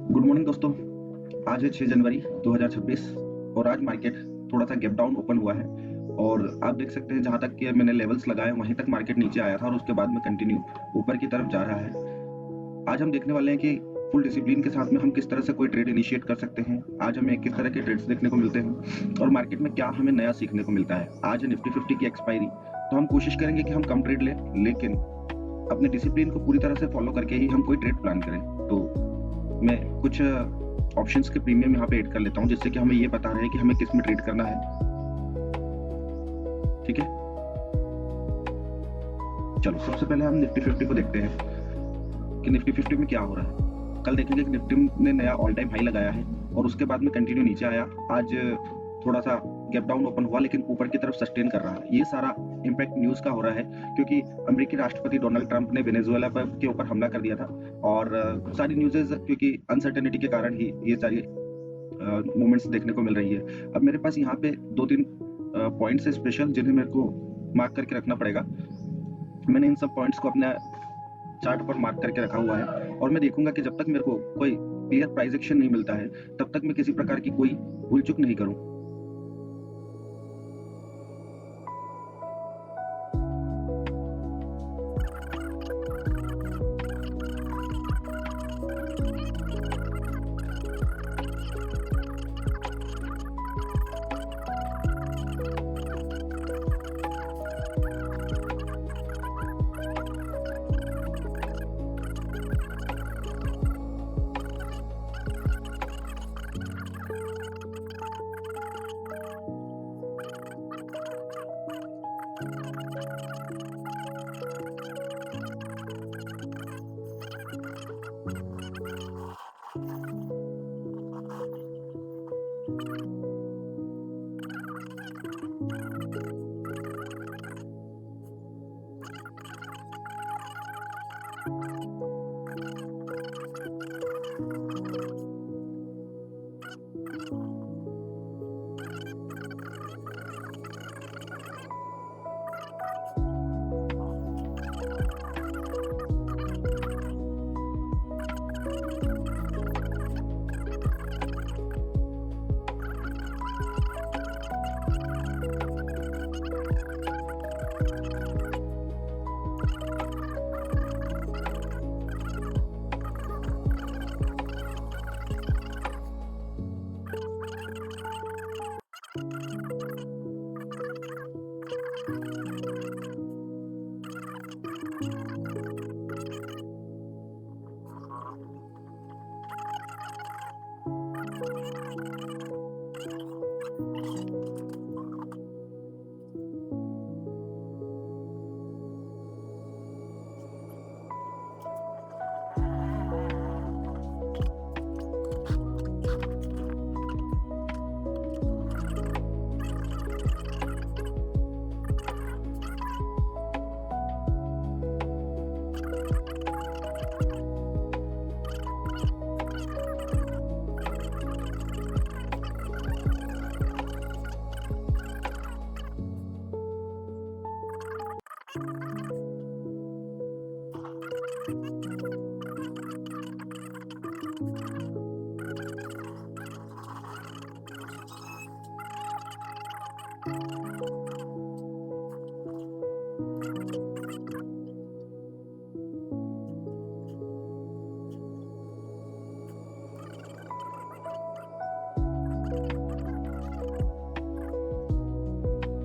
Good morning दोस्तों। आज है 6 जनवरी 2026 और आज मार्केट थोड़ा-सा गैप डाउन ओपन हुआ है और आप देख सकते हैं जहाँ तक कि मैंने लेवल्स लगाए वहीं तक मार्केट नीचे आया था और उसके बाद में कंटिन्यू ऊपर की तरफ जा रहा है। आज हम देखने वाले हैं कि फुल डिसिप्लिन के साथ में हम किस तरह से कोई ट्रेड इनिशिएट कर सकते हैं। आज हमें किस तरह के ट्रेड्स देखने को मिलते हैं और मार्केट में क्या हमें नया सीखने को मिलता है। आज है निफ्टी 50 की एक्सपायरी, तो हम कोशिश करेंगे कि हम कम ट्रेड लें, लेकिन अपने डिसिप्लिन को पूरी तरह से फॉलो करके ही हम कोई ट्रेड प्लान करें। तो मैं कुछ ऑप्शंस के प्रीमियम यहाँ पे ऐड कर लेता हूँ जिससे कि हमें ये पता रहे कि हमें किस में ट्रेड करना है। ठीक है, चलो सबसे पहले हम निफ्टी 50 को देखते हैं कि निफ्टी 50 में क्या हो रहा है। कल देखेंगे कि निफ्टी ने नया ऑल टाइम हाई लगाया है और उसके बाद में कंटिन्यू नीचे आया। आज थोड़ा सा गैप डाउन ओपन हुआ लेकिन ऊपर की तरफ सस्टेन कर रहा है। ये सारा इम्पैक्ट न्यूज़ का हो रहा है क्योंकि अमेरिकी राष्ट्रपति डोनाल्ड ट्रंप ने वेनेजुएला के ऊपर हमला कर दिया था और सारी न्यूज़ेज क्योंकि अनसर्टेनिटी के कारण ही ये सारी मूवमेंट्स देखने को मिल रही है। अब मेरे पास यहाँ पे 2-3 पॉइंट्स है स्पेशल जिन्हें मेरे को मार्क करके रखना पड़ेगा। मैंने इन सब पॉइंट्स को अपने चार्ट पर मार्क करके रखा हुआ है और मैं देखूंगा कि जब तक मेरे को कोई क्लियर प्राइस एक्शन नहीं मिलता है तब तक मैं किसी प्रकार की कोई भूल चूक नहीं करूं।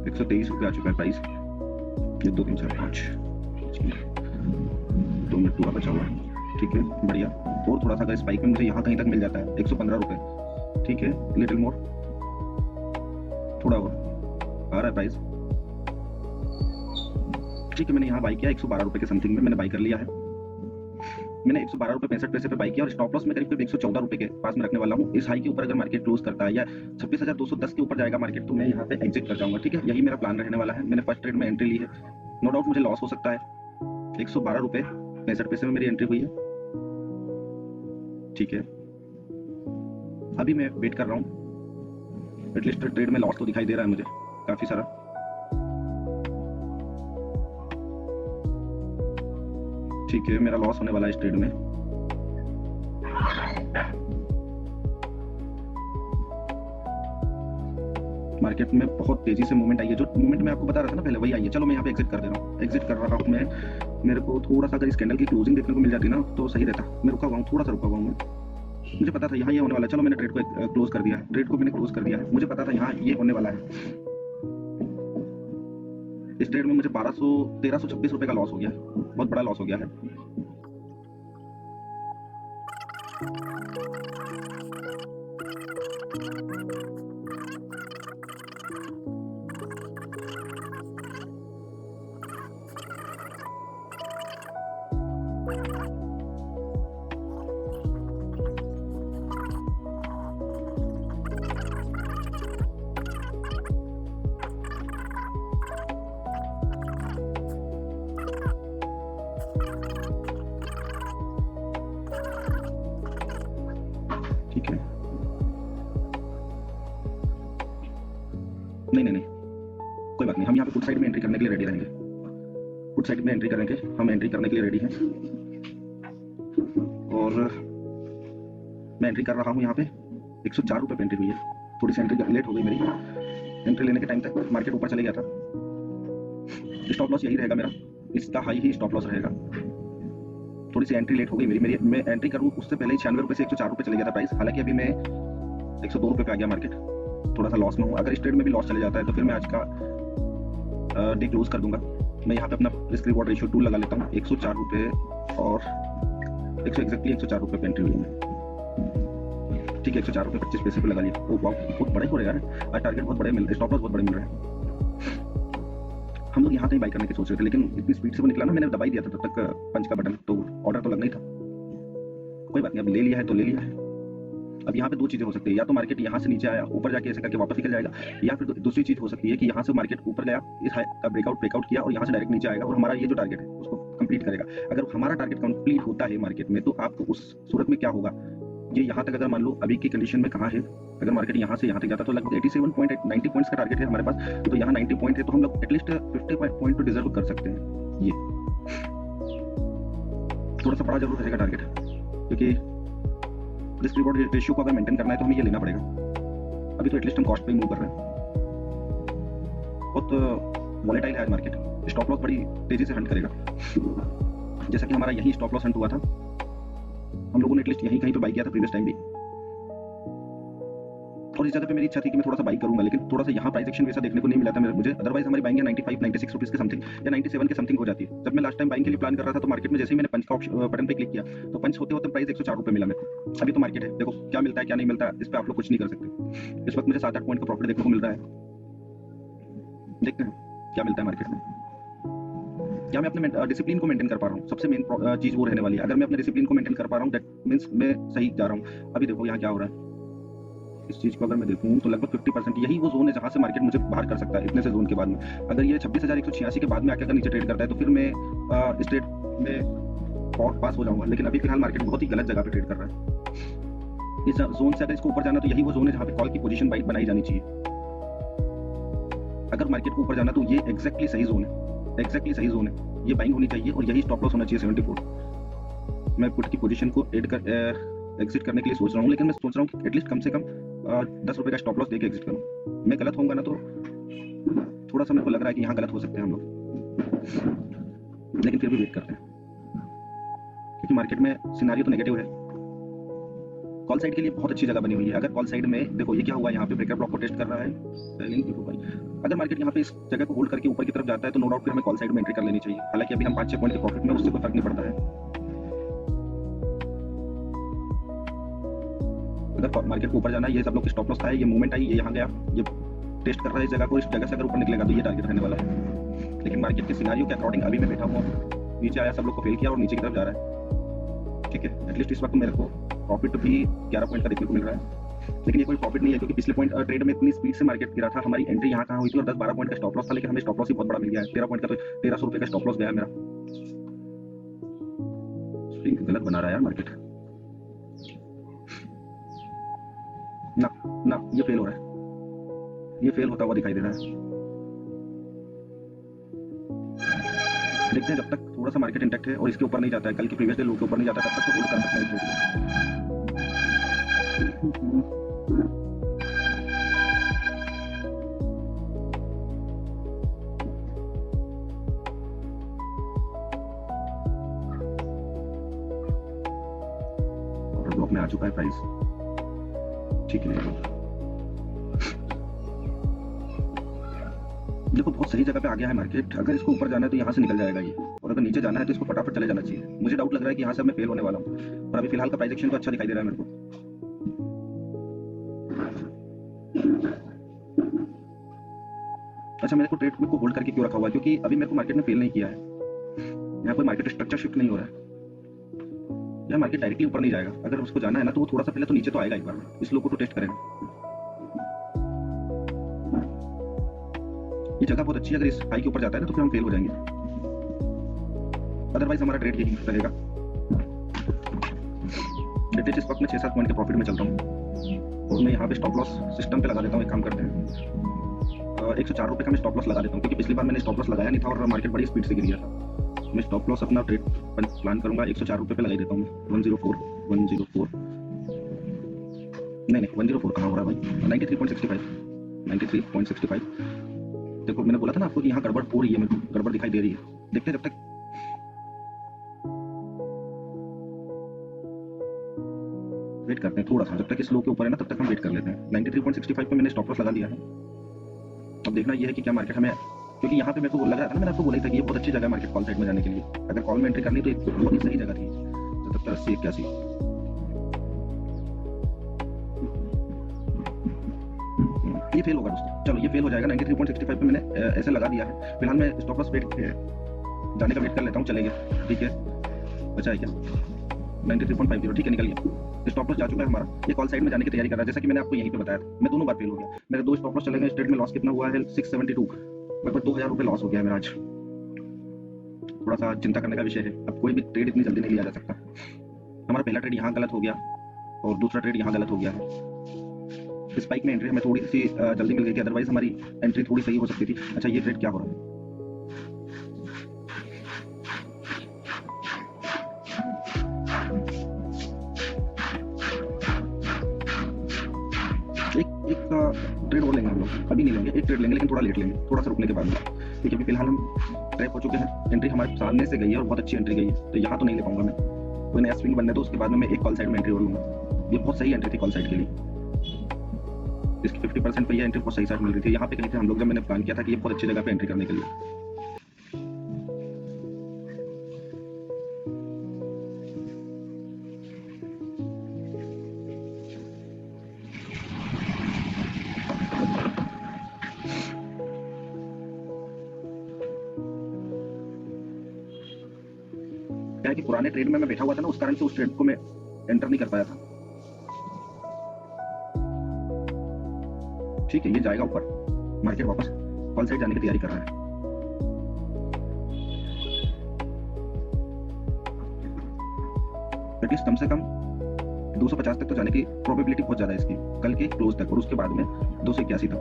₹123 आ चुका है प्राइस। ये 2 3 4 5 2 मिनट पूरा बचा हुआ है। ठीक है, बढ़िया। और थोड़ा सा अगर स्पाइक में मुझे यहाँ कहीं तक मिल जाता है ₹115। ठीक है, लिटिल मोर, थोड़ा और आ रहा है प्राइस। ठीक है, मैंने यहाँ बाई किया ₹112 के समथिंग में मैंने बाई कर लिया है। मैंने ₹112.65 पे बाई किया और स्टॉप लॉस में करीब ₹114 के पास में रखने वाला हूँ। इस हाई के ऊपर अगर मार्केट क्लोज करता है या 26,210 के ऊपर जाएगा मार्केट तो मैं यहाँ पे एग्जिट कर जाऊंगा। ठीक है, यही मेरा प्लान रहने वाला है। मैंने फर्स्ट ट्रेड में एंट्री ली है, नो डाउट मुझे लॉस हो सकता है। ₹112.65 में मेरी एंट्री हुई है। ठीक है, अभी मैं वेट कर रहा हूँ। एटलीस्ट ट्रेड में लॉस तो दिखाई दे रहा है मुझे काफी सारा। ठीक है, मेरा लॉस होने वाला है इस ट्रेड में। मार्केट में बहुत तेजी से मूवमेंट आई है, जो मूवमेंट मैं आपको बता रहा था ना पहले वही आई है। चलो मैं यहाँ पे एग्जिट कर दे रहा हूँ, एग्जिट कर रहा हूँ मैं। मेरे को थोड़ा सा अगर इस कैंडल की क्लोजिंग देखने को मिल जाती ना तो सही रहता। मैं रुका हुआ हूँ, थोड़ा सा रुका हुआ हूँ। मुझे पता था यहाँ ये होने वाला है। चलो मैंने ट्रेड को क्लोज कर दिया है, ट्रेड को मैंने क्लोज कर दिया है। मुझे पता था यहाँ ये होने वाला है। इस ट्रेड में मुझे 1326 रुपए का लॉस हो गया, बहुत बड़ा लॉस हो गया है। ठीक है, नहीं, कोई बात नहीं। हम यहाँ पे पुट साइड में एंट्री करने के लिए रेडी रहेंगे। पुट साइड में एंट्री करेंगे, हम एंट्री करने के लिए रेडी हैं। और मैं एंट्री कर रहा हूँ यहाँ पे। 104 रुपये पे एंट्री हुई है। थोड़ी सी एंट्री लेट हो गई मेरी। एंट्री लेने के टाइम तक मार्केट ऊपर चले गया था। स्टॉप लॉस यही रहेगा मेरा, इसका हाई ही स्टॉप लॉस रहेगा। थोड़ी सी एंट्री लेट हो गई मेरी। मैं एंट्री करूँ उससे पहले ही 96 रुपये से 104 रुपये चले गया था प्राइस। हालांकि अभी मैं 102 रुपये पे आ गया मार्केट। थोड़ा सा लॉस में हूँ। अगर इस ट्रेड में भी लॉस चले जाता है तो फिर मैं आज का डे क्लोज कर दूंगा। मैं यहाँ पे अपना रिस्क रिवॉर्ड रेशियो 2 लगा लेता हूँ। 104 रुपये और एग्जैक्टली 104 रुपये पे एंट्री हुई है। ठीक है, 104 रुपये 25 पैसे पे लगा लिया। ओ वाह, बहुत बड़ा ही हो रहा है। आज टारगेट बहुत बड़े मिल रहे हैं, स्टॉप लॉस बहुत बड़े मिल रहे हैं। हम लोग यहाँ कहीं बाई करने की सोच रहे थे, लेकिन इतनी स्पीड से वो निकला ना, मैंने दबाई दिया था तब तक पंच का बटन, तो ऑर्डर तो लगना ही था। कोई बात नहीं, अब ले लिया है तो ले लिया है। अब यहाँ पे दो चीजें हो सकती है, या तो मार्केट यहाँ से नीचे आया, ऊपर जाके ऐसे करके वापस निकल जाएगा, या फिर दूसरी चीज हो सकती है कि यहाँ से मार्केट ऊपर गया, इस हाई का ब्रेकआउट किया और यहाँ से डायरेक्ट नीचे आएगा और हमारा ये जो टारगेट है उसको कंप्लीट करेगा। अगर हमारा टारगेट कंप्लीट होता है मार्केट में, तो आपको उस सूरत में क्या होगा, ये यहाँ तक अगर मान लो अभी की कंडीशन में कहाँ है, अगर मार्केट यहाँ से यहाँ तक जाता तो लगभग 90 पॉइंट्स का टारगेट है हमारे पास। तो यहाँ 90 पॉइंट है, तो हम लोग एटलीस्ट 50 पॉइंट तो डिजर्व कर सकते हैं। ये थोड़ा सा बड़ा जरूर रहेगा टारगेट, क्योंकि रिस्क रिवॉर्ड रेशियो को अगर मेंटेन करना है तो हमें ये लेना पड़ेगा। अभी तो एटलीस्ट हम कॉस्ट पे मूव कर रहे हैं। बहुत वॉलेटाइल है आज मार्केट। स्टॉप लॉस बड़ी तेजी से हंट करेगा। जैसा कि हमारा यही स्टॉप लॉस हंट हुआ था, हम लोगों ने एटलीस्ट यहीं कहीं पे बाई किया था प्रीवियस टाइम भी। और इस जगह पे मेरी इच्छा थी कि मैं थोड़ा सा बाई करूंगा, लेकिन थोड़ा सा यहाँ प्राइस एक्शन वैसा देखने को नहीं मिला था मुझे। अदरवाइज हमारी बाइंग 95-96 रुपीज के समथिंग या 97 के समथिंग हो जाती है। जब मैं लास्ट टाइम बाइंग के लिए प्लान कर रहा था तो मार्केट में जैसे ही मैंने पंच का बटन पे क्लिक किया तो पंच होते होते प्राइस 104 रुपये मिला मेरे को। अभी तो मार्केट है, देखो क्या मिलता है क्या नहीं मिलता है, इस पर आप लोग कुछ नहीं कर सकते। इस वक्त मुझे 7-8 पॉइंट का प्रॉफिट देखने को मिल रहा है। देखते हैं क्या मिलता है मार्केट में। क्या मैं अपने डिसिप्लिन को मेंटेन कर पा रहा हूँ, सबसे मेन चीज वो रहने वाली है। अगर मैं अपने डिसिप्लिन को मेंटेन कर पा रहा हूँ, दैट मींस मैं सही जा रहा हूँ। अभी देखो यहाँ क्या हो रहा है, इस चीज को अगर मैं देखूं तो लगभग 50% यही वो जोन है जहां से मार्केट मुझे बाहर कर सकता है इतने से जोन के बाद में। अगर ये 26,186 के बाद में आकर अगर नीचे ट्रेड करता है तो फिर मैं इस ट्रेड में पास हो जाऊंगा। लेकिन अभी फिलहाल मार्केट बहुत ही गलत जगह पे ट्रेड कर रहा है। इस जोन से अगर इसको ऊपर जाना तो यही वो जोन है जहां पे कॉल की पोजीशन बनाई जानी चाहिए। अगर मार्केट को ऊपर जाना तो ये एग्जैक्टली सही जोन है, एग्जैक्टली सही जोन है। ये बाइंग होनी चाहिए और यही स्टॉप लॉस होना चाहिए 74। मैं पुट की पोजीशन को एग्जिट करने के लिए सोच रहा हूँ, लेकिन मैं सोच रहा हूँ कि एटलीस्ट कम से कम 10 रुपए का स्टॉप लॉस देके एग्जिट करूँ। मैं गलत होऊंगा ना तो थोड़ा सा मेरे को लग रहा है कि यहाँ गलत हो सकते हैं हम लोग, लेकिन फिर भी वेट करते हैं क्योंकि मार्केट में सिनारियो तो नेगेटिव है। कॉल साइड के लिए बहुत अच्छी जगह बनी हुई है। अगर कॉल साइड में देखो ये क्या हुआ, यहाँ पे ब्रेकर ब्लॉक को टेस्ट कर रहा है, अगर मार्केट यहाँ पे इस जगह को होल्ड करके ऊपर की तरफ जाता है तो नो डाउट फिर हमें कॉल साइड में एंट्री कर लेनी चाहिए। हालांकि अभी हम 5-6 पॉइंट के प्रॉफिट में, उससे कोई फर्क नहीं पड़ता है। अगर मार्केट को ऊपर जाना है, ये सब लोग स्टॉप लॉस था, ये मूवमेंट आई, ये यहाँ गया, ये टेस्ट कर रहा है इस जगह को, इस जगह से अगर ऊपर निकलेगा तो ये टारगेट रहने वाला है। लेकिन मार्केट के सिनारियो के अकॉर्डिंग अभी मैं बैठा हुआ हूँ, नीचे आया, सब लोग को फेल किया और नीचे की तरफ जा रहा है। ठीक है, एटलीस्ट इस वक्त मेरे को प्रॉफिट भी 11 पॉइंट का देखने को मिल रहा है, लेकिन ये कोई प्रॉफिट नहीं है क्योंकि पिछले पॉइंट ट्रेड में इतनी स्पीड से मार्केट गिरा था। हमारी एंट्री यहाँ कहाँ हुई थी और 10-12 पॉइंट का स्टॉप लॉस था, लेकिन हमें स्टॉप लॉस ही बहुत बड़ा मिल गया है। 13 पॉइंट का तो 1300 रुपये का स्टॉप लॉस गया है मेरा। गलत बना रहा है यार मार्केट। ना ये फेल हो रहा है, ये फेल होता हुआ दिखाई दे रहा है। देखते हैं जब तक थोड़ा सा मार्केट इंटैक्ट है और इसके ऊपर नहीं जाता है, कल के प्रीवियस डे लो के ऊपर नहीं जाता है, तब तक तो होल्ड कर सकते हैं। ब्लॉक में आ चुका है प्राइस, ठीक है। देखो बहुत सही जगह पे आ गया है मार्केट। अगर इसको ऊपर जाना है तो यहाँ से निकल जाएगा ये, और अगर नीचे जाना है तो इसको फटाफट चले जाना चाहिए। मुझे डाउट लग रहा है कि यहाँ से मैं फेल होने वाला हूँ, पर अभी फिलहाल का प्राइस एक्शन तो अच्छा दिखाई दे रहा है मेरे को। अच्छा, मेरे को ट्रेड को होल्ड करके क्यों रखा हुआ है? क्योंकि अभी मेरे को मार्केट में फेल नहीं किया है, यहाँ कोई मार्केट स्ट्रक्चर शिफ्ट नहीं हो रहा है, यहाँ मार्केट डायरेक्टली ऊपर नहीं जाएगा। अगर उसको जाना है ना तो वो थोड़ा सा पहले तो नीचे तो आएगा, एक बार इस लो को तो टेस्ट करेगा। ये जगह बहुत अच्छी है, अगर इस हाई के ऊपर जाता है ना तो फिर हम फेल हो जाएंगे, अदरवाइज हमारा ट्रेड यही रहेगा। लेटेस्ट इस वक्त मैं 6-7 पॉइंट के प्रॉफिट में चल रहा हूँ, और मैं यहाँ पे स्टॉप लॉस सिस्टम पे लगा देता हूँ। एक काम करते हैं, 104 रुपये का मैं स्टॉप लॉस लगा देता हूँ, क्योंकि पिछली बार मैंने स्टॉप लॉस लगाया नहीं था और मार्केट बड़ी स्पीड से गिर गया था। मैं स्टॉप लॉस अपना ट्रेड प्लान करूंगा 104 रुपये पे लगा देता हूँ मैं। 104 नहीं 104 कहाँ हो रहा है भाई, 93.65। देखो मैंने बोला था ना आपको कि यहाँ गड़बड़ हो रही है, मेरे को गड़बड़ दिखाई दे रही है। देखते हैं जब तक वेट करते हैं थोड़ा सा, जब तक इस लो के ऊपर है ना तब तक हम वेट कर लेते हैं। 93.65 पे मैंने स्टॉप लॉस लगा दिया है। अब देखना ये है कि क्या मार्केट हमें, क्योंकि यहाँ पे मेरे को लग रहा था ना, मैंने आपको बोला था कि ये बहुत अच्छी जगह है मार्केट कॉल साइड में जाने के लिए। अगर कॉल में एंट्री करनी तो एक बहुत ही सही जगह थी, 70-80-81। ये फेल होगा दोस्तों, चलो ये फेल हो जाएगा। 93.65 पे मैंने ऐसे लगा दिया है। फिलहाल मैं स्टॉप लॉस वेट जाने का वेट कर लेता हूँ, चलेगा ठीक है। बचा है क्या 93.50, ठीक है निकल गया। स्टॉप लॉस जा चुका है हमारा, ये कॉल साइड में जाने की तैयारी कर रहा है। जैसा कि मैंने आपको यहीं पे बताया था, मैं दोनों बार फेल हो गया। मेरे 2 स्टॉप लॉस चले गए, स्ट्रेट में लॉस कितना हुआ है 672, लगभग 2000 रुपये लॉस हो गया मेरा आज। थोड़ा सा चिंता करने का विषय है, अब कोई भी ट्रेड इतनी जल्दी नहीं लिया जा सकता। हमारा पहला ट्रेड यहाँ गलत हो गया और दूसरा ट्रेड यहाँ गलत हो गया है। स्पाइक में एंट्री हमें थोड़ी सी जल्दी मिल गई थी, अदरवाइज हमारी एंट्री थोड़ी सही हो सकती थी। अच्छा ये ट्रेड क्या हो रहा है, एक ट्रेड और लेंगे हम लोग, अभी नहीं लेंगे, एक ट्रेड लेंगे लेकिन थोड़ा लेट लेंगे, थोड़ा सा रुकने के बाद में, क्योंकि अभी फिलहाल हम ट्रैप हो चुके हैं। एंट्री हमारे सामने से गई है और बहुत अच्छी एंट्री गई है, तो यहाँ तो नहीं ले पाऊंगा मैं। कोई नया स्विंग बनने तो उसके बाद में मैं एक कॉल साइड में एंट्री और लूंगा। ये बहुत सही एंट्री थी कॉल साइड के लिए, इसकी 50% पे ये एंट्री बहुत सही साइड मिल रही थी। यहाँ पे कहीं थे हम लोग, जब मैंने प्लान किया था कि ये बहुत अच्छी जगह पे एंट्री करने के लिए। क्या है कि पुराने ट्रेड में मैं बैठा हुआ था ना, उस कारण से उस ट्रेड को मैं एंटर नहीं कर पाया था। ठीक है ये जाएगा ऊपर, मार्केट वापस कॉल साइड जाने की तैयारी कर रहा है। एटलीस्ट कम से कम 250 तक तो जाने की प्रोबेबिलिटी बहुत ज्यादा है इसकी, कल के क्लोज तक, और उसके बाद में 281 तक।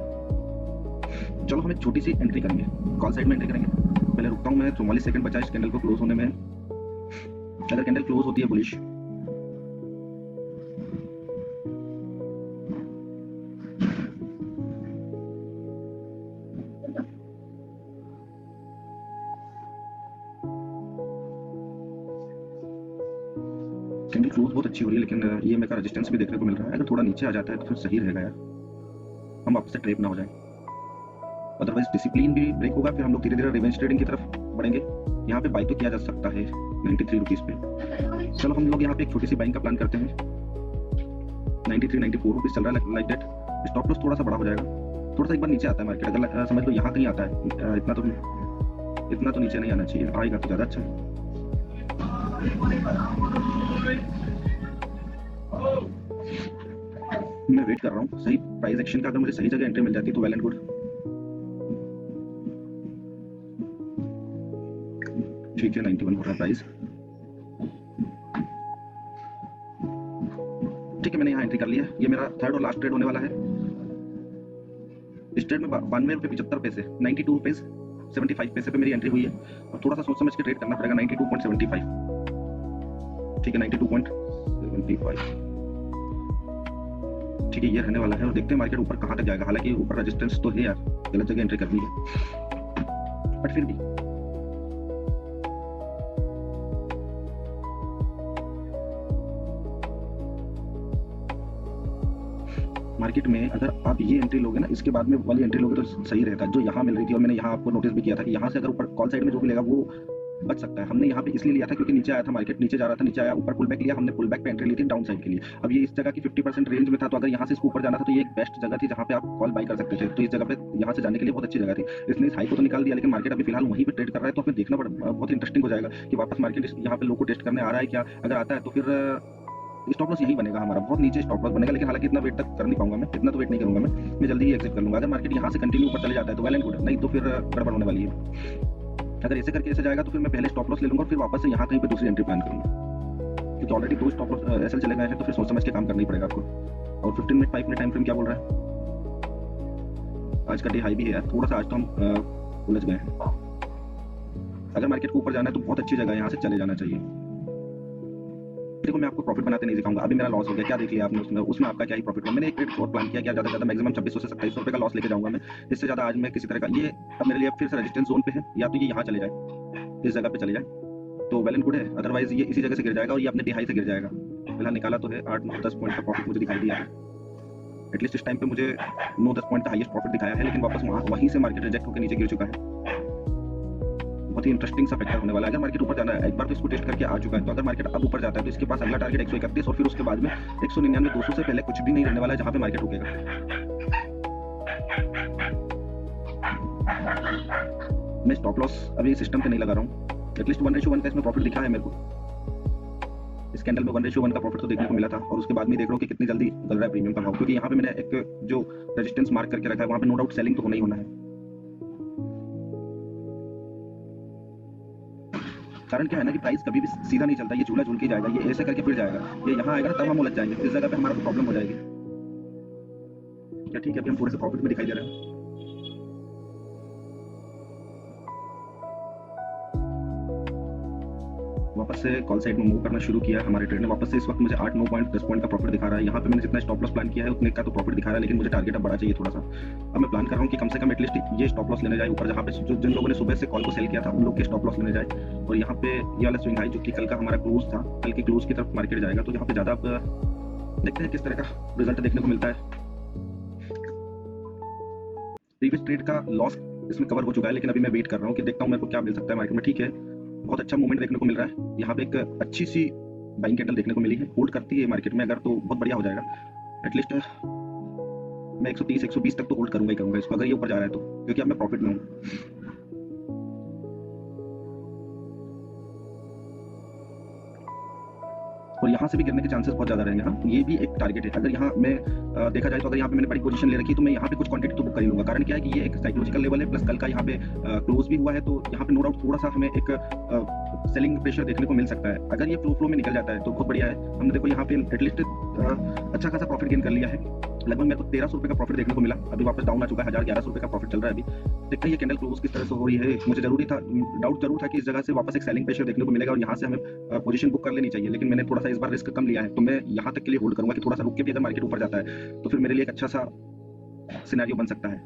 चलो हम एक छोटी सी एंट्री करेंगे, कॉल साइड में एंट्री करेंगे। पहले रुकता हूँ मैं, 44 सेकंड बचा इस कैंडल को क्लोज होने में। अगर कैंडल क्लोज होती है बुलिश, कैंडल क्लोज बहुत अच्छी हो रही है, लेकिन ये मेरा रेजिस्टेंस भी देखने को मिल रहा है। अगर थोड़ा नीचे आ जाता है तो फिर सही रहेगा यार, हम वापस से ट्रेप ना हो जाए, अदरवाइज डिसिप्लिन भी ब्रेक होगा। फिर हम लोग धीरे धीरे रिवेंज ट्रेडिंग की तरफ बढ़ेंगे। यहाँ पे बाई तो किया जा सकता है 93 रुपीज पे। चलो हम लोग यहाँ पे एक छोटी सी बाइंग का प्लान करते हैं। 93-94 रुपीज चल रहा है लाइक दैट। स्टॉप लॉस थोड़ा सा बड़ा हो जाएगा, थोड़ा सा एक बार नीचे आता है मार्केट, अगर समझ लो यहाँ कहीं आता है, इतना तो नीचे नहीं आना चाहिए, आएगा तो ज़्यादा अच्छा है। मैं वेट कर रहा हूँ सही प्राइस एक्शन का, अगर मुझे सही जगह एंट्री मिल जाती तो वेल एंड गुड। ठीक है 91 हो रहा है प्राइस, ठीक है मैंने यहाँ एंट्री कर लिया। ये मेरा थर्ड और लास्ट ट्रेड होने वाला है। इस ट्रेड में 92 रुपये 75 पैसे, 92 रुपीज 75 पैसे पे मेरी एंट्री हुई है। और थोड़ा सा सोच समझ के ट्रेड करना पड़ेगा। 92.75, ठीक है 92.75। ठीक है, ये रहने वाला है और देखते हैं मार्केट ऊपर कहाँ तक जाएगा। हालांकि ऊपर रेजिस्टेंस तो है यार, गलत जगह एंट्री करनी है, बट फिर भी मार्केट में अगर आप ये एंट्री लोगे ना, इसके बाद में वाली एंट्री लोगे तो सही रहेगा। जो यहाँ मिल रही थी और मैंने यहाँ आपको नोटिस भी किया था कि यहाँ से अगर ऊपर कॉल साइड में जो भी लेगा वो बच सकता है। हमने यहाँ पे इसलिए लिया था क्योंकि नीचे आया था, मार्केट नीचे जा रहा था, नीचे आया, ऊपर पुल बैक लिया, हमने पुल बैक पे एंट्री ली थी डाउन साइड के लिए। अब ये इस जगह की 50% रेंज में था, तो अगर यहाँ से इसको ऊपर जाना था तो ये एक बेस्ट जगह थी जहाँ पे आप कॉल बाई कर सकते थे। तो इस जगह पे यहाँ से जाने के लिए बहुत अच्छी जगह थी, इसने इस हाई को तो निकाल दिया, लेकिन मार्केट अभी फिलहाल वहीं पे ट्रेड कर रहा है। तो हमें देखना बहुत इंटरेस्टिंग हो जाएगा कि वापस मार्केट यहाँ पे लो को टेस्ट करने आ रहा है क्या। अगर आता है तो फिर स्टॉप लॉस यही बनेगा हमारा, बहुत नीचे स्टॉप लॉस बनेगा। लेकिन हालांकि इतना वेट तक कर नहीं पाऊंगा, मैं इतना तो वेट नहीं करूंगा, मैं जल्दी ही एग्जिट कर लूंगा। अगर मार्केट यहाँ से कंटिन्यू ऊपर चले जाता है तो वेल एंड गुड, नहीं तो फिर गड़बड़ होने वाली है। अगर ऐसे करके ऐसे जाएगा तो फिर मैं पहले स्टॉप लॉस ले लूंगा और फिर वापस से यहाँ कहीं पे दूसरी एंट्री प्लान करूंगा, क्योंकि ऑलरेडी 2 स्टॉप लॉस ऐसे चले गए हैं, तो फिर सोच समझ के काम करना ही पड़ेगा आपको। और 15 मिनट 5 मिनट टाइम फ्रेम क्या बोल रहा है, आज का डे हाई भी है यार, थोड़ा सा आज तो हम उलझ गए हैं। अगर मार्केट को ऊपर जाना है तो बहुत अच्छी जगह है, यहाँ से चले जाना चाहिए। देखो, मैं आपको प्रॉफिट बनाते नहीं सिखाऊंगा। अभी मेरा लॉस हो गया, क्या देख लिया आपने उसमें आपका क्या ही प्रॉफिट हुआ। मैंने एक ट्रेड और प्लान किया, क्या ज़्यादा से ज़्यादा मैक्सिमम 2600 से 2700 रुपये का लॉस लेके जाऊंगा मैं, इससे ज़्यादा आज मैं किसी तरह का ये अब मेरे लिए फिर से रेजिस्टेंस जोन पे है, या तो ये यहाँ चले जाए, इस जगह पे चले जाए तो वेल एंड गुड है, अदरवाइज ये इसी जगह से गिर जाएगा और ये अपने हाई से गिर जाएगा। फिलहाल निकाला तो है 8-9-10 पॉइंट का प्रॉफिट मुझे दिखाई दिया है, एटलीस्ट इस टाइम पे मुझे 9-10 पॉइंट का हाईएस्ट प्रॉफिट दिखाया है, लेकिन वापस वहीं से मार्केट रिजेक्ट होकर नीचे गिर चुका है। बहुत ही इंटरेस्टिंग सा फैक्टर होने वाला है। अगर मार्केट ऊपर जाना है, एक बार तो इसको टेस्ट करके आ चुका है, तो अगर मार्केट अब ऊपर जाता है तो इसके पास अगला टारगेट 131 और फिर उसके बाद में 199, 200 से पहले कुछ भी नहीं रहने वाला है जहां पे मार्केट रुकेगा। मैं स्टॉप लॉस अभी सिस्टम पे नहीं लगा रहा हूँ, एटलीस्ट 1:1 का इसमें प्रॉफिट दिखा है मेरे को। इस कैंडल में 1:1 का प्रॉफिट तो देखने को मिला था, और उसके बाद में देख रहा हूँ कि कितनी जल्दी गल रहा है प्रीमियम का भाव, क्योंकि यहाँ पे मैंने एक जो रेजिस्टेंस मार्क करके रखा है वहां पे नो डाउट सेलिंग तो होना ही होना है। कारण क्या है ना कि प्राइस कभी भी सीधा नहीं चलता, ये झूला झूल के जाएगा, ये ऐसे करके फिर जाएगा, ये यहाँ आएगा ना तब हम उलझ जाएंगे, इस जगह पे हमारा तो प्रॉब्लम हो जाएगी। क्या ठीक है, अभी हम थोड़े से प्रॉफिट में दिखाई दे रहे हैं। वापस से कॉल साइड में मूव करना शुरू किया हमारे ट्रेड ने, वापस से इस वक्त मुझे 8-9 पॉइंट 10 पॉइंट का प्रॉफिट दिखा रहा है। यहाँ पे मैंने जितना स्टॉप लॉस प्लान किया है उतने का तो प्रॉफिट दिखा रहा है, लेकिन मुझे टारगेट अब बड़ा चाहिए थोड़ा सा। अब मैं प्लान कर रहा हूँ कि कम से कम एटलीस्ट ये स्टॉप लॉस लेने जाए ऊपर, जहाँ पे जिन लोगों ने सुबह से कॉल को सेल किया था उन लोग के स्टॉप लॉस लेने जाए, और यहाँ पे ये वाला स्विंग हाई जो कि कल का हमारा क्लोज था, कल के क्लोज की तरफ मार्केट जाएगा, तो यहाँ पे ज्यादा देखते हैं किस तरह का रिजल्ट देखने को मिलता है। प्रीवियस ट्रेड का लॉस इसमें कवर हो चुका है, लेकिन अभी मैं वेट कर रहा हूँ कि देखता हूँ मेरे को क्या मिल सकता है मार्केट में। ठीक है, बहुत अच्छा मूवमेंट देखने को मिल रहा है, यहाँ पे एक अच्छी सी बाइंग कैंडल देखने को मिली है, होल्ड करती है मार्केट में अगर तो बहुत बढ़िया हो जाएगा। एटलीस्ट मैं 130-120 तक तो होल्ड करूंगा ही करूंगा इसको, अगर ये ऊपर जा रहा है तो, क्योंकि अब मैं प्रॉफिट में हूँ। और यहाँ से भी गिरने के चांसेस बहुत ज़्यादा रहेंगे। हाँ, ये भी एक टारगेट है। अगर यहाँ में देखा जाए तो अगर यहाँ पे मैंने बड़ी पोजीशन ले रखी तो मैं यहाँ पे कुछ क्वांटिटी तो बुक कर ही लूंगा। कारण क्या है कि ये एक साइकोलॉजिकल लेवल है, प्लस कल का यहाँ पे क्लोज भी हुआ है, तो यहाँ पे नो डाउट थोड़ा सा हमें एक सेलिंग प्रेशर देखने को मिल सकता है। अगर ये फ्लो में निकल जाता है तो बहुत बढ़िया है। हमने देखो यहाँ पे एटलीस्ट अच्छा खासा प्रॉफिट गेन कर लिया है, लगभग मेरे को 1300 रुपये का प्रॉफिट देखने को मिला। अभी वापस डाउन आ चुका है, 1011 रुपये का प्रॉफिट चल रहा है अभी। देखते हैं ये कैंडल क्लोज किस तरह से हो रही है। मुझे जरूरी था, डाउट जरूर था कि इस जगह से वापस एक सेलिंग प्रेशर देखने को मिलेगा और यहाँ से हमें पोजीशन बुक कर लेनी चाहिए, लेकिन मैंने थोड़ा सा इस बार रिस्क कम लिया है, तो मैं यहाँ तक के लिए होल्ड करूंगा कि थोड़ा सा रुक के भी अगर मार्केट ऊपर जाता है तो फिर मेरे लिए एक अच्छा सा सिनेरियो बन सकता है।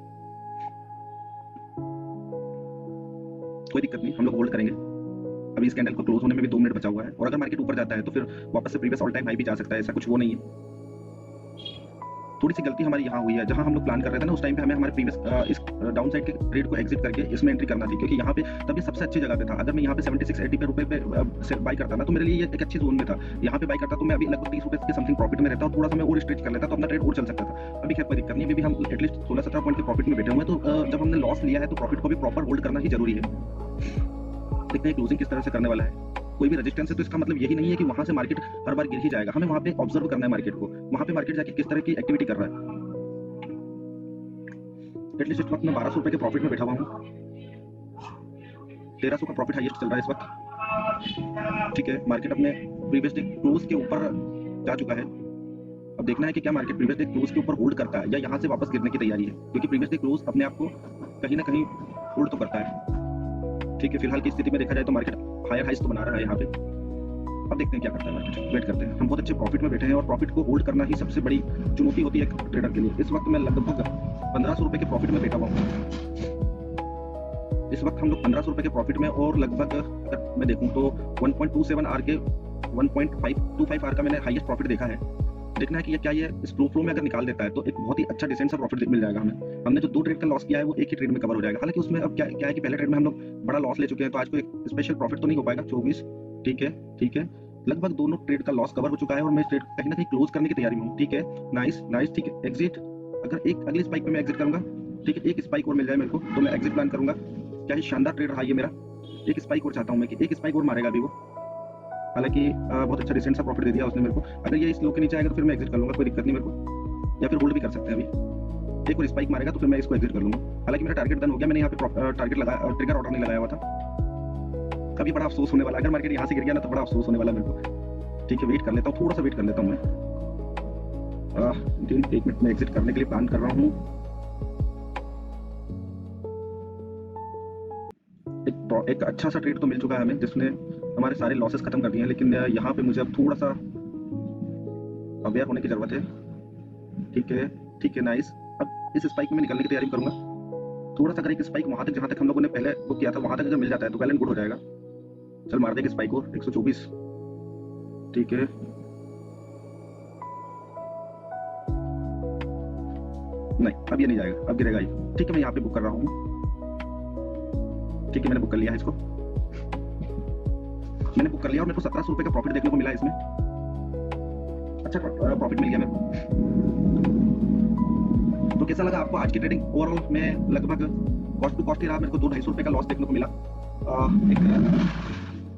कोई दिक्कत नहीं, हम लोग होल्ड करेंगे। अभी इस कैंडल को क्लोज होने में भी 2 मिनट बचा हुआ है, और अगर मार्केट ऊपर जाता है तो फिर वापस से प्रीवियस ऑल टाइम हाई भी जा सकता है, ऐसा कुछ वो नहीं है। थोड़ी सी गलती हमारी यहाँ हुई है, जहाँ हम लोग प्लान कर रहे थे ना उस टाइम पे हमें हमारे प्रीवियस इस डाउन साइड के ट्रेड को एग्जिट करके इसमें एंट्री करना थी, क्योंकि यहाँ पे तब ये सबसे अच्छी जगह पे था। अगर मैं यहाँ पे 76-80 रुपए पे से बाई करता ना तो मेरे लिए ये एक अच्छी जोन में था। यहाँ पे बाई करता तो मैं अभी लगभग 30 रुपए के समथिंग प्रॉफिट में रहता और थोड़ा सा मैं और स्ट्रेच कर लेता तो अपना ट्रेड और चल सकता था। अभी खैर कोई दिक्कत नहीं, अभी भी हम एटलीस्ट 16-17 पॉइंट के प्रॉफिट में बैठे हुए हैं, तो जब हमने लॉस लिया है तो प्रॉफिट को भी प्रॉपर होल्ड करना ही जरूरी है। देखते हैं क्लोजिंग किस तरह से करने वाला है। कोई भी रेजिस्टेंस है तो इसका मतलब यही नहीं है कि वहां से मार्केट हर बार गिर ही जाएगा, हमें वहां पे ऑब्जर्व करना है मार्केट को, वहां पे मार्केट जाके किस तरह की एक्टिविटी कर रहा है। एटलीस्ट इस वक्त मैं 1200 रुपए के प्रॉफिट में बैठा हुआ हूँ, 1300 का प्रॉफिट हाईएस्ट चल रहा है इस वक्त। ठीक है, मार्केट अपने प्रीवियस डे क्लोज के ऊपर जा चुका है। अब देखना है कि क्या मार्केट प्रीवियस डे क्लोज के ऊपर होल्ड करता है या यहाँ से वापस गिरने की तैयारी है, क्योंकि प्रीवियस डे क्लोज अपने आप को कहीं ना कहीं होल्ड तो करता है। ठीक है, फिलहाल की स्थिति में देखा जाए तो मार्केट हायर हाइस तो बना रहा है यहाँ पे। अब देखते हैं क्या करता है मार्केट, वेट करते हैं। हम बहुत अच्छे प्रॉफिट में बैठे हैं और प्रॉफिट को होल्ड करना ही सबसे बड़ी चुनौती होती है एक ट्रेडर के लिए। इस वक्त मैं लगभग 1500 रुपए के प्रॉफिट में बैठा हुआ हूँ। इस वक्त हम लोग 1500 रुपए के प्रॉफिट में, और लगभग अगर मैं देखूं तो 1.27 आर के 1.525 आर का मैंने हाईएस्ट प्रॉफिट देखा है। देखना है कि ये क्या ये इस फ्लो में अगर निकाल देता है तो एक बहुत ही अच्छा डिसेंट सा प्रॉफिट मिल जाएगा हमें। हमने जो 2 ट्रेड का लॉस किया है वो एक ही ट्रेड में कवर हो जाएगा। हालांकि उसमें अब क्या है कि पहले ट्रेड में हम लोग बड़ा लॉस ले चुके हैं, तो आज कोई स्पेशल प्रॉफिट तो नहीं हो पाएगा। 24 ठीक है, लगभग दोनों ट्रेड का लॉस कवर हो चुका है और मैं ट्रेड कहीं ना कहीं क्लोज करने की तैयारी में हूँ। ठीक है, नाइस ठीक है, एग्जिट। अगर एक अगली स्पाइक पे मैं एग्जिट करूंगा, ठीक है, एक स्पाइक और मिल जाए मेरे को तो मैं एग्जिट प्लान करूंगा। क्या ही शानदार ट्रेड रहा ये मेरा। एक स्पाइक और चाहता हूँ मैं कि एक स्पाइक और मारेगा अभी वो। हालांकि बहुत अच्छा रिसेंट सा प्रॉफिट दे दिया उसने मेरे को। अगर ये इस लो के नीचे आएगा तो फिर मैं एग्जिट कर लूंगा, कोई दिक्कत नहीं मेरे को, या फिर होल्ड भी कर सकते हैं। अभी एक और स्पाइक मारेगा तो फिर मैं इसको एग्जिट कर लूंगा। हालांकि मेरा टारगेट डन हो गया, मैंने यहाँ पे टारगेट लगाया, ट्रिगर ऑर्डर नहीं लगाया हुआ था। कभी बड़ा अफसोस होने वाला, अगर मार्केट यहाँ से गिर गया ना तो बड़ा अफसोस होने वाला मेरे को। ठीक है, वेट कर लेता हूँ, थोड़ा सा वेट कर लेता हूँ मैं। 1 मिनट में एग्जिट करने के लिए प्लान कर रहा हूँ। एक अच्छा सा ट्रेड तो मिल चुका है हमें जिसने हमारे सारे लॉसेस खत्म कर दिए हैं, लेकिन यहाँ पे मुझे अब थोड़ा सा अवेयर होने की जरूरत है। ठीक है, नाइस। अब इस स्पाइक में मैं निकलने की तैयारी करूंगा। थोड़ा सा अगर एक स्पाइक वहां तक जहां तक हम लोगों ने पहले बुक किया था वहां तक अगर मिल जाता है तो वेल एंड गुड हो जाएगा। चल मार देंगे स्पाइक को 124। ठीक है, नहीं अब ये नहीं जाएगा, अब गिरेगा ये। ठीक है, मैं यहाँ पे बुक कर रहा हूँ। ठीक है, मैंने बुक कर लिया है इसको, मैंने बुक कर लिया और मेरे को 1700 रुपए का प्रॉफिट देखने को मिला इसमें। अच्छा प्रॉफिट मिल गया मेरे को। तो कैसा लगा आपको आज की ट्रेडिंग? ओवरऑल में लगभग कॉस्ट टू कॉस्ट ही रहा, मेरे को 200-250 रुपए का लॉस देखने को मिला। एक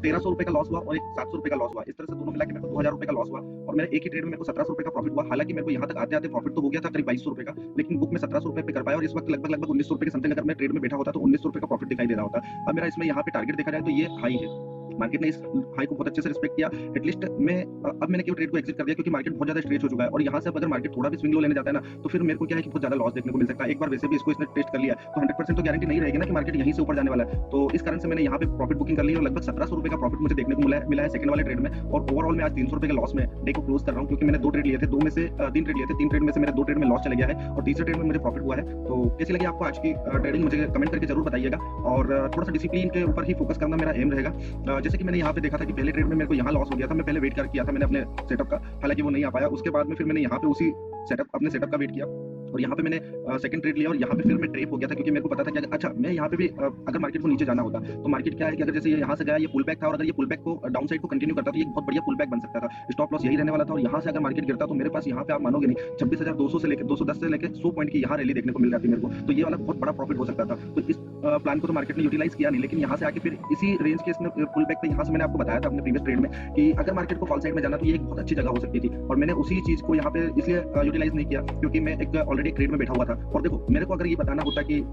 1300 रुपए का लॉस हुआ और एक 700 रुपए का लॉस हुआ। इस तरह से दोनों मिला के मेरे को 2000 रुपए का लॉस हुआ और मेरे एक ही ट्रेड में मेरे को 1700 रुपए का प्रॉफिट हुआ। हालांकि मेरे को यहाँ तक आते आते प्रॉफिट तो हो गया था करीब 2200 रुपए का, लेकिन बुक में 1700 रुपए पे कर पाया और इस वक्त लगभग 1900 रुपए के समथिंग अगर मैं ट्रेड में बैठा होता तो 1900 रुपए का प्रॉफिट दिखाई दे रहा होता। अब मेरा इसमें यहाँ पे टारगेट देखा जाए तो ये हाई है। मार्केट ने इस हाई को बहुत अच्छे से रिस्पेक्ट किया। एटलीस्ट मैं अब मैंने क्यों ट्रेड को एग्जिट कर दिया, क्योंकि मार्केट बहुत ज्यादा स्ट्रेच हो चुका है और यहाँ से अगर मार्केट थोड़ा भी स्विंग लो लेने जाता है ना तो फिर मेरे को क्या है कि बहुत ज्यादा लॉस देखने को मिल सकता है। एक बार वैसे भी इसको इसने टेस्ट कर लिया तो 100% तो गारंटी नहीं रहेगी ना कि मार्केट यहीं से ऊपर जाने वाला है। तो इस कारण से मैंने यहाँ पे प्रॉफिट बुकिंग कर ली और लगभग 1700 रुपए का प्रॉफिट मुझे देखने को मिला है सेकंड वाले ट्रेड में। और ओवरऑल में आज 300 रुपए के लॉस में डे को क्लोज कर रहा हूँ, क्योंकि मैंने 2 ट्रेड लिए थे, 2 में से 3 ट्रेड लिए थे, 3 ट्रेड में से मेरे 2 ट्रेड में लॉस चले गया है और तीसरे ट्रेड में मुझे प्रॉफिट हुआ है। तो कैसी लगी आपको आज की ट्रेडिंग मुझे कमेंट करके जरूर बताइएगा और थोड़ा सा डिसिप्लिन के ऊपर ही फोकस करना मेरा एम रहेगा। जैसे कि मैंने यहाँ पे देखा था कि पहले ट्रेड में मेरे को यहाँ लॉस हो गया था, मैं पहले वेट कर किया था मैंने अपने सेटअप का, हालांकि वो नहीं आ पाया। उसके बाद में फिर मैंने यहाँ पे उसी अपने सेटअप का वेट किया और यहाँ पे मैंने सेकंड ट्रेड लिया और यहाँ पे फिर मैं ट्रेप हो गया था, क्योंकि मेरे को पता था कि अच्छा मैं यहाँ पे भी अगर मार्केट को नीचे जाना होता तो मार्केट क्या है कि अगर जैसे यहाँ से गया ये पुल बैक था और अगर ये पुल बैक को डाउन साइड को कंटिन्यू करता तो ये बहुत बढ़िया पुल बैक बन सकता था, स्टॉप लॉस यही रहने वाला था। और यहाँ से अगर मार्केट गिरता तो मेरे पास यहाँ पे आप मानोगे नहीं 26,200 से लेकर 210 से लेकर 100 पॉइंट की यहाँ रैली देखने को मिल जाती मेरे को, तो ये वाला बहुत बड़ा प्रॉफिट हो सकता था। तो इस प्लान को तो मार्केट ने यूटिलाइज किया नहीं, लेकिन यहाँ से आके फिर इसी रेंज के इसने पुल बैक पे यहाँ से मैंने आपको बताया था अपने प्रीवियस ट्रेड में कि अगर मार्केट को कॉल साइड में जाना तो ये एक बहुत अच्छी जगह हो सकती थी और मैंने उसी चीज को यहाँ पे इसलिए यूटिलाइज नहीं किया क्योंकि मैं एक ऑलरेडी ट्रेड में बैठा हुआ था। और देखो मेरे को अगर ये बताना होता कि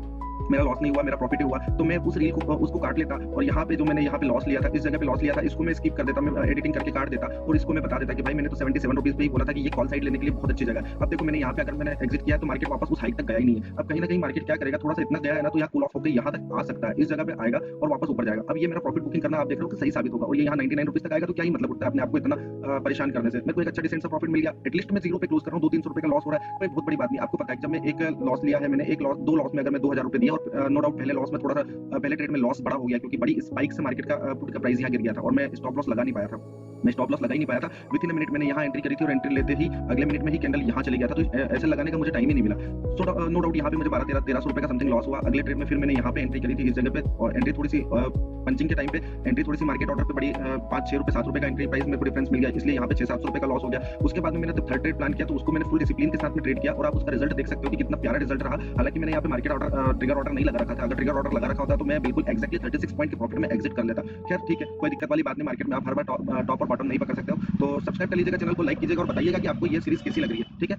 मेरा लॉस नहीं हुआ, मेरा प्रॉफिट हुआ, तो मैं उस रील को उसको काट लेता और यहाँ पे जो मैंने यहाँ पे लॉस लिया था, इस जगह पे लॉस लिया था, इसको मैं स्किप कर देता, मैं एडिटिंग करके काट देता और इसको मैं बता देता कि भाई मैंने तो 77 रुपीज पे ही बोला था कि ये कॉल साइड लेने के लिए बहुत अच्छी जगह। अब देखो मैंने यहाँ पे अगर मैंने एग्जिट किया तो मार्केट वापस उस हाइट तक गया ही नहीं है। अब कहीं ना कहीं मार्केट क्या करेगा, थोड़ा सा इतना गया है ना तो यहाँ कूल ऑफ होकर यहाँ तक आ सकता है, इस जगह पे आएगा और वापस ऊपर जाएगा। अब ये मेरा प्रॉफिट बुकिंग करना आप देख रहे हो कि सही साबित होगा और ये यहाँ 99 रुपीज तक आएगा तो क्या ही मतलब होता है अपने आपको इतना परेशान करने से। मेरे को एक अच्छा डिसेंट सा प्रॉफिट मिल गया, एटलीस्ट मैं जीरो पे क्लोज कर रहा हूँ। 200-300 रुपए का लॉस हो रहा है कोई बहुत बड़ी बात नहीं। आपको पता है जब मैं एक लॉस लिया है, मैंने एक लॉस 2 लॉस में अगर मैं 2000 रुपए दिया और नो डाउट पहले लॉस में थोड़ा सा पहले ट्रेड में लॉस बड़ा हो गया क्योंकि बड़ी स्पाइक से मार्केट का पुट का प्राइस यहाँ गिर गया था और मैं स्टॉप लॉस लगा नहीं पाया था, मैं स्टॉप लॉस लगा ही नहीं पाया था। विद इन मिनट मैंने यहाँ एंट्री करी थी और एंट्री लेते ही अगले मिनट में ही कैंडल यहाँ चले गया था, तो ऐसे लगाने का मुझे टाइम ही नहीं मिला। सो नो डाउट यहाँ पे मुझे 1200-1300 रुपए का समथिंग लॉस हुआ। अगले ट्रेड में फिर मैंने यहाँ पे एंट्री करी थी इस जगह पे और एंट्री थोड़ी सी पंचिंग के टाइम पे एंट्री थोड़ी सी मार्केट ऑर्डर पे बड़ी 5-6 रुपए 7 रुपए का एंट्री प्राइस में डिफरेंस मिल गया, इसलिए यहाँ पे 600-700 रुपए का लॉस हो गया। उसके बाद में मैंने जब थर्ड ट्रेड प्लान किया तो उसको मैंने फुल डिसिप्लिन के साथ में ट्रेड किया और आप उसका रिजल्ट देख सकते हो कि कितना प्यारा रिजल्ट रहा। हालांकि मैंने यहाँ पे मार्केट ऑर्डर ट्रिगर ऑर्डर नहीं लगा रखा था, अगर ट्रिगर ऑर्डर लगा रखा होता तो मैं बिल्कुल एक्जैक्टली 36 पॉइंट के प्रॉफिट में एग्जिट कर लेता। खैर ठीक है, कोई दिक्कत वाली बात नहीं, मार्केट में आप हर बार टॉप और बॉटम नहीं पकड़ सकते हो। तो सब्सक्राइब कर लीजिएगा, चैनल को लाइक कीजिएगा और बताइएगा कि आपको ये सीरीज कैसी लग रही है। ठीक है।